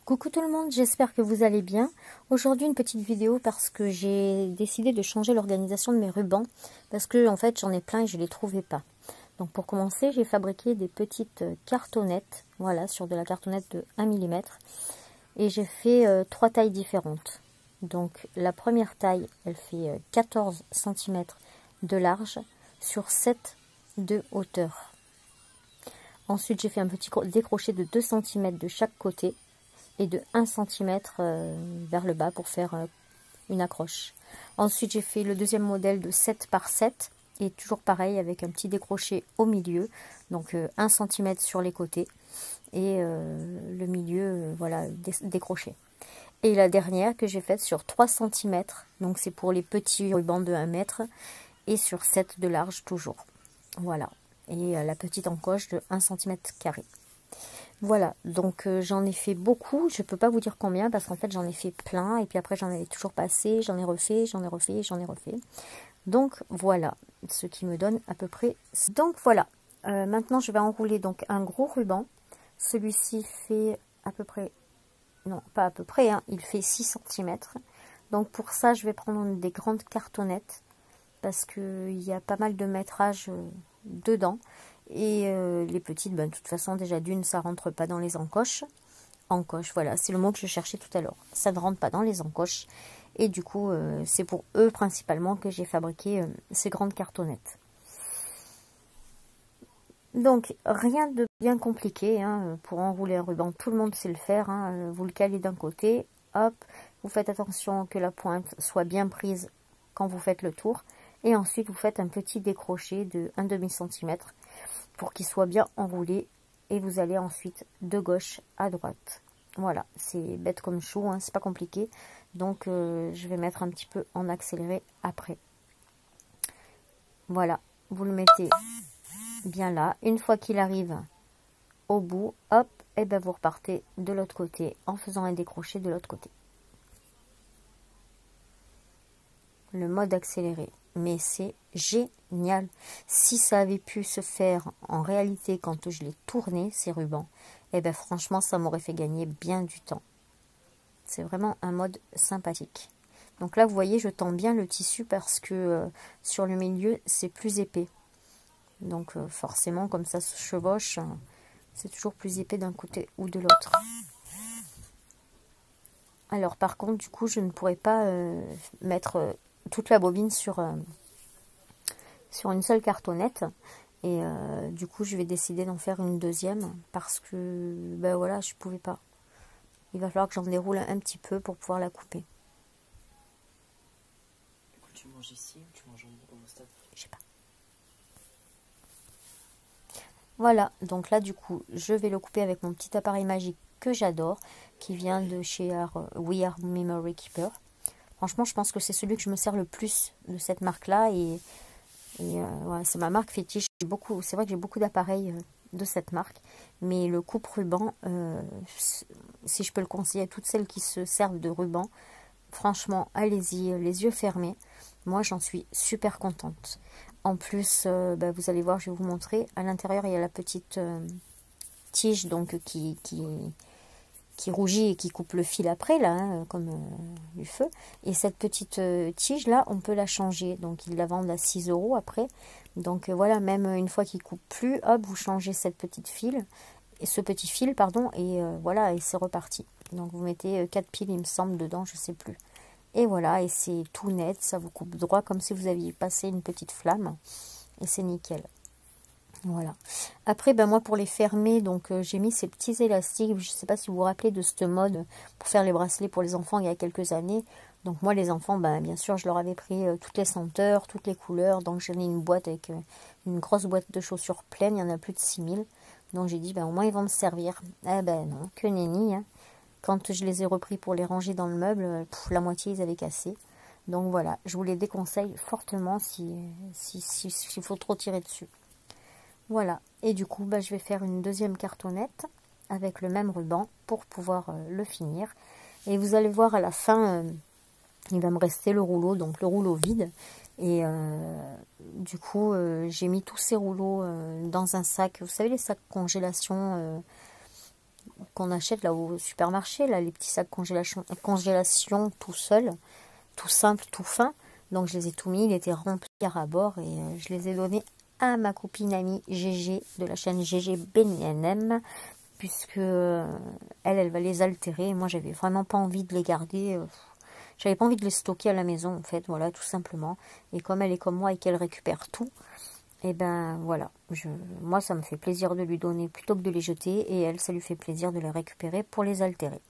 Coucou tout le monde, j'espère que vous allez bien. Aujourd'hui une petite vidéo parce que j'ai décidé de changer l'organisation de mes rubans parce que en fait j'en ai plein et je les trouvais pas. Donc pour commencer, j'ai fabriqué des petites cartonnettes, voilà, sur de la cartonnette de 1 mm et j'ai fait 3 tailles différentes. Donc la première taille, elle fait 14 cm de large sur 7 de hauteur. Ensuite, j'ai fait un petit décroché de 2 cm de chaque côté et de 1 cm vers le bas pour faire une accroche. Ensuite, j'ai fait le deuxième modèle de 7 par 7 et toujours pareil avec un petit décroché au milieu, donc 1 cm sur les côtés et le milieu, voilà, décroché. Et la dernière que j'ai faite sur 3 cm, donc c'est pour les petits rubans de 1 mètre et sur 7 de large toujours. Voilà, et la petite encoche de 1 cm carré. Voilà, donc j'en ai fait beaucoup, je peux pas vous dire combien parce qu'en fait j'en ai fait plein et puis après j'en avais toujours passé, j'en ai refait, j'en ai refait, j'en ai refait. Donc voilà, ce qui me donne à peu près. Donc voilà, maintenant je vais enrouler donc un gros ruban. Celui-ci fait à peu près, non pas à peu près, hein, il fait 6 cm. Donc pour ça je vais prendre des grandes cartonnettes parce qu'il y a pas mal de métrage dedans. Et les petites, ben, de toute façon, déjà d'une, ça rentre pas dans les encoches. Encoche, voilà, c'est le mot que je cherchais tout à l'heure. Ça ne rentre pas dans les encoches. Et du coup, c'est pour eux principalement que j'ai fabriqué ces grandes cartonnettes. Donc, rien de bien compliqué hein, pour enrouler un ruban. Tout le monde sait le faire. Hein. Vous le calez d'un côté, hop, vous faites attention que la pointe soit bien prise quand vous faites le tour. Et ensuite, vous faites un petit décroché de 1,5 cm pour qu'il soit bien enroulé et vous allez ensuite de gauche à droite. Voilà, c'est bête comme chou, hein, c'est pas compliqué. Donc je vais mettre un petit peu en accéléré après. Voilà, vous le mettez bien là. Une fois qu'il arrive au bout, hop, et ben vous repartez de l'autre côté en faisant un décroché de l'autre côté. Le mode accéléré, mais c'est génial. Si ça avait pu se faire en réalité quand je l'ai tourné, ces rubans, et ben franchement ça m'aurait fait gagner bien du temps. C'est vraiment un mode sympathique. Donc là vous voyez, je tends bien le tissu parce que sur le milieu c'est plus épais. Donc forcément comme ça se chevauche, c'est toujours plus épais d'un côté ou de l'autre. Alors par contre du coup je ne pourrais pas mettre toute la bobine sur une seule cartonnette et du coup je vais décider d'en faire une deuxième parce que ben voilà, je pouvais pas. Il va falloir que j'en déroule un petit peu pour pouvoir la couper. Du coup tu manges ici ou tu manges au stade? Je sais pas. Voilà, donc là du coup je vais le couper avec mon petit appareil magique que j'adore, qui vient de chez We Are Memory Keeper. Franchement, je pense que c'est celui que je me sers le plus de cette marque-là. Et ouais, c'est ma marque fétiche. C'est vrai que j'ai beaucoup d'appareils de cette marque. Mais le coupe-ruban, si je peux le conseiller à toutes celles qui se servent de ruban, franchement, allez-y, les yeux fermés. Moi, j'en suis super contente. En plus, bah, vous allez voir, je vais vous montrer. À l'intérieur, il y a la petite tige donc, qui rougit et qui coupe le fil après, là, hein, comme du feu. Et cette petite tige, là, on peut la changer. Donc, ils la vendent à 6 € après. Donc, voilà, même une fois qu'il coupe plus, hop, vous changez cette petite fil, et ce petit fil, pardon, et voilà, et c'est reparti. Donc, vous mettez 4 piles, il me semble, dedans, je sais plus. Et voilà, et c'est tout net, ça vous coupe droit, comme si vous aviez passé une petite flamme. Et c'est nickel. Voilà. Après, ben moi pour les fermer, donc j'ai mis ces petits élastiques. Je ne sais pas si vous vous rappelez de ce mode pour faire les bracelets pour les enfants il y a quelques années. Donc moi les enfants, ben, bien sûr, je leur avais pris toutes les senteurs, toutes les couleurs. Donc j'en ai une boîte avec une grosse boîte de chaussures pleine. Il y en a plus de 6000. Donc j'ai dit, ben au moins ils vont me servir. Eh ben non, que nenni. Hein. Quand je les ai repris pour les ranger dans le meuble, la moitié ils avaient cassé. Donc voilà, je vous les déconseille fortement s'il faut trop tirer dessus. Voilà, et du coup, bah, je vais faire une deuxième cartonnette avec le même ruban pour pouvoir le finir. Et vous allez voir à la fin, il va me rester le rouleau, donc le rouleau vide. Et du coup, j'ai mis tous ces rouleaux dans un sac. Vous savez, les sacs congélation qu'on achète là au supermarché, là, les petits sacs congélation tout seul, tout simple, tout fin. Donc je les ai tout mis, il était rempli à bord et je les ai donnés à ma copine amie GG de la chaîne GG BNM, puisque elle va les altérer. Moi, j'avais vraiment pas envie de les garder. J'avais pas envie de les stocker à la maison, en fait, voilà, tout simplement. Et comme elle est comme moi et qu'elle récupère tout, et ben voilà, moi ça me fait plaisir de lui donner plutôt que de les jeter, et elle, ça lui fait plaisir de les récupérer pour les altérer.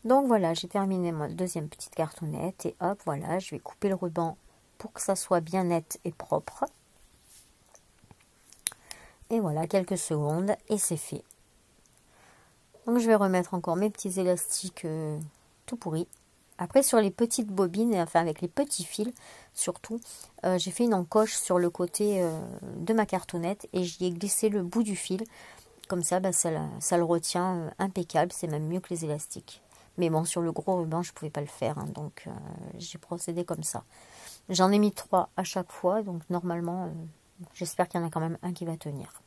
Donc voilà, j'ai terminé ma deuxième petite cartonnette, et hop, voilà, je vais couper le ruban pour que ça soit bien net et propre. Et voilà, quelques secondes, et c'est fait. Donc je vais remettre encore mes petits élastiques tout pourris. Après, sur les petites bobines, enfin avec les petits fils, surtout, j'ai fait une encoche sur le côté de ma cartonnette et j'y ai glissé le bout du fil. Comme ça, ça le retient impeccable, c'est même mieux que les élastiques. Mais bon, sur le gros ruban, je ne pouvais pas le faire, hein, donc j'ai procédé comme ça. J'en ai mis 3 à chaque fois, donc normalement, j'espère qu'il y en a quand même un qui va tenir.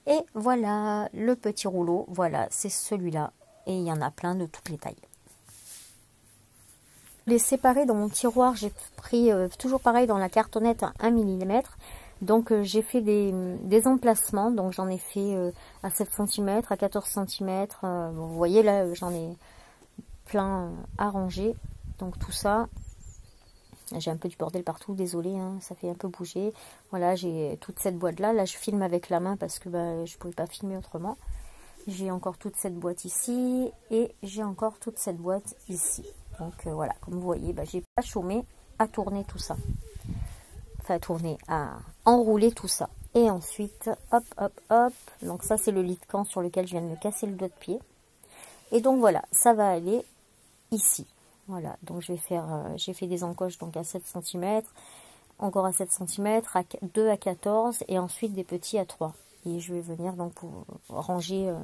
Et voilà, le petit rouleau, voilà, c'est celui-là. Et il y en a plein de toutes les tailles. Les séparer dans mon tiroir, j'ai pris toujours pareil dans la cartonnette à 1 mm. Donc j'ai fait des emplacements, donc j'en ai fait à 7 cm, à 14 cm. Vous voyez là, j'en ai plein à ranger. Donc tout ça, j'ai un peu du bordel partout, désolé, hein, ça fait un peu bouger. Voilà, j'ai toute cette boîte là. Là je filme avec la main parce que je pouvais pas filmer autrement. J'ai encore toute cette boîte ici et j'ai encore toute cette boîte ici. Donc voilà, comme vous voyez, j'ai pas chômé à tourner tout ça. Enfin, à tourner, à enrouler tout ça. Et ensuite, hop, hop, hop. Donc ça, c'est le lit de camp sur lequel je viens de me casser le doigt de pied. Et donc voilà, ça va aller ici. Voilà, donc je vais faire, j'ai fait des encoches donc à 7 cm, encore à 7 cm, 2 à 14 et ensuite des petits à 3. Et je vais venir donc pour ranger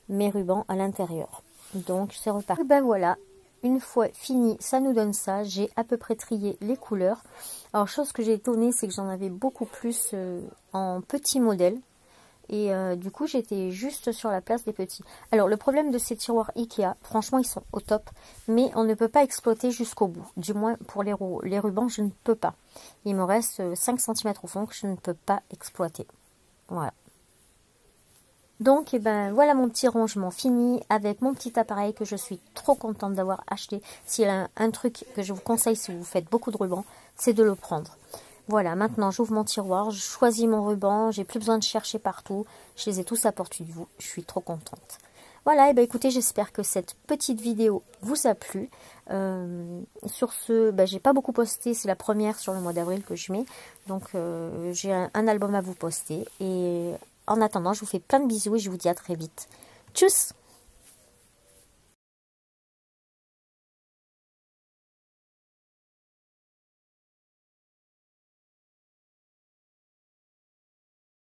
mes rubans à l'intérieur. Donc c'est reparti. Ben voilà, une fois fini, ça nous donne ça. J'ai à peu près trié les couleurs. Alors chose que j'ai étonnée, c'est que j'en avais beaucoup plus en petits modèles. Et du coup, j'étais juste sur la place des petits. Alors, le problème de ces tiroirs Ikea, franchement, ils sont au top. Mais on ne peut pas exploiter jusqu'au bout. Du moins, pour les rubans, je ne peux pas. Il me reste 5 cm au fond que je ne peux pas exploiter. Voilà. Donc, voilà mon petit rangement fini avec mon petit appareil que je suis trop contente d'avoir acheté. S'il y a un truc que je vous conseille si vous faites beaucoup de rubans, c'est de le prendre. Voilà, maintenant j'ouvre mon tiroir, je choisis mon ruban, j'ai plus besoin de chercher partout. Je les ai tous à portée de vous, je suis trop contente. Voilà, et écoutez, j'espère que cette petite vidéo vous a plu. Sur ce, j'ai pas beaucoup posté, c'est la première sur le mois d'avril que je mets. Donc j'ai un album à vous poster. Et en attendant, je vous fais plein de bisous et je vous dis à très vite. Tchuss!